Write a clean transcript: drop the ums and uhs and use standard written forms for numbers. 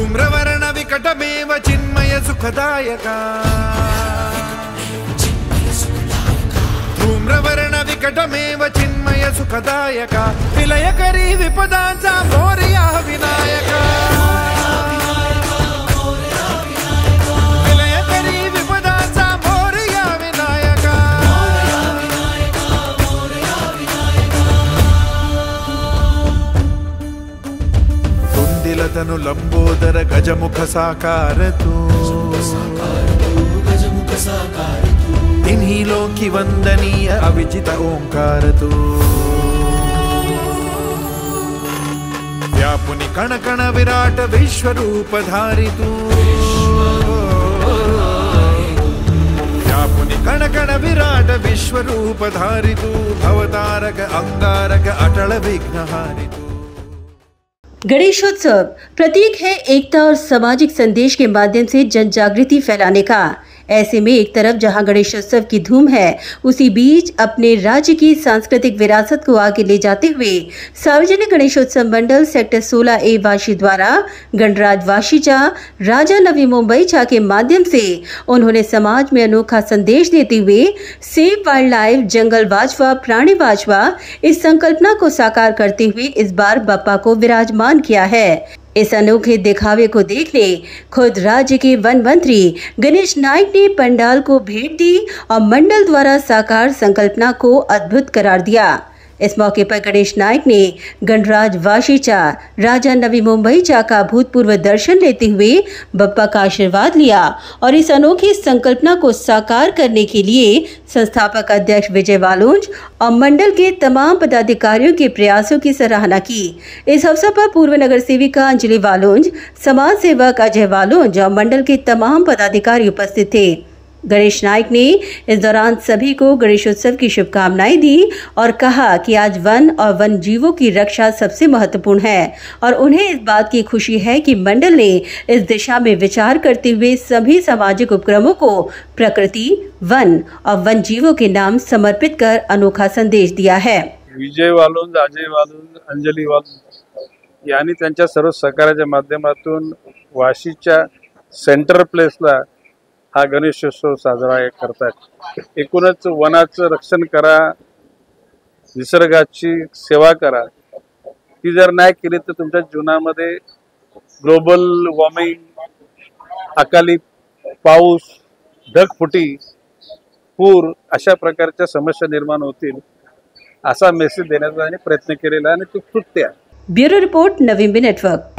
धूम्रवर्ण विकटमेव चिन्मय सुखदायका धूम्रवर्ण विकटमेव चिन्मय सुखदायका विलयकरी विपदांचा मोरया विनायका विलयकरी विपदांचा मोरया विनायका तुंदिलतनु लंबोदर गजमुख साकार तू तिन्ही लोकी वंदनीय अविजित ओंकार तू व्यापुनि कण कण विराट विश्वरूप धारी तू व्यापुनि कण कण विराट विश्वरूप धारी तू भवतारक अंगारक अटल विघ्नहारी तू। गणेशोत्सव प्रतीक है एकता और सामाजिक संदेश के माध्यम से जन जागृति फैलाने का। ऐसे में एक तरफ जहां गणेशोत्सव की धूम है, उसी बीच अपने राज्य की सांस्कृतिक विरासत को आगे ले जाते हुए सार्वजनिक गणेशोत्सव मंडल सेक्टर 16A वाशी द्वारा गणराज वाशीचा राजा नवी मुंबईचा के माध्यम से उन्होंने समाज में अनोखा संदेश देते हुए सेव वाइल्ड लाइफ, जंगल वाचवा, प्राणी वाचवा इस संकल्पना को साकार करते हुए इस बार बप्पा को विराजमान किया है। इस अनोखे दिखावे को देखने खुद राज्य के वन मंत्री गणेश नाइक ने पंडाल को भेंट दी और मंडल द्वारा साकार संकल्पना को अद्भुत करार दिया। इस मौके पर गणेश नाइक ने गणराज वाशीचा राजा नवी मुंबईचा का भूतपूर्व दर्शन लेते हुए बप्पा का आशीर्वाद लिया और इस अनोखी संकल्पना को साकार करने के लिए संस्थापक अध्यक्ष विजय वालोंज और मंडल के तमाम पदाधिकारियों के प्रयासों की सराहना की। इस अवसर पर पूर्व नगर सेविका अंजलि वालोंज, समाज सेवक अजय वालोंज और मंडल के तमाम पदाधिकारी उपस्थित थे। गणेश नाइक ने इस दौरान सभी को गणेशोत्सव की शुभकामनाएं दी और कहा कि आज वन और वन जीवों की रक्षा सबसे महत्वपूर्ण है और उन्हें इस बात की खुशी है कि मंडल ने इस दिशा में विचार करते हुए सभी सामाजिक उपक्रमों को प्रकृति, वन और वन जीवों के नाम समर्पित कर अनोखा संदेश दिया है। विजय वालोंज, अजय वालोंज, अंजली वालोंज यांनी त्यांच्या सर्व सहकार्याच्या माध्यमातून वाशीच्या सेंटर प्लेसला हा गणेशोत्सव साजरा करतात। एकूणच वनाचं रक्षण करा, निसर्गाची सेवा करा, ती जर नाही केली तर तुमच्या जीवनामध्ये ग्लोबल वॉर्मिंग, अकाली पाऊस, ढगफुटी, पूर अशा प्रकारच्या समस्या निर्माण होतील असा मेसेज देण्याचा प्रयत्न केलेला आणि तो कृत्य आहे। ब्युरो रिपोर्ट, नवी नेटवर्क।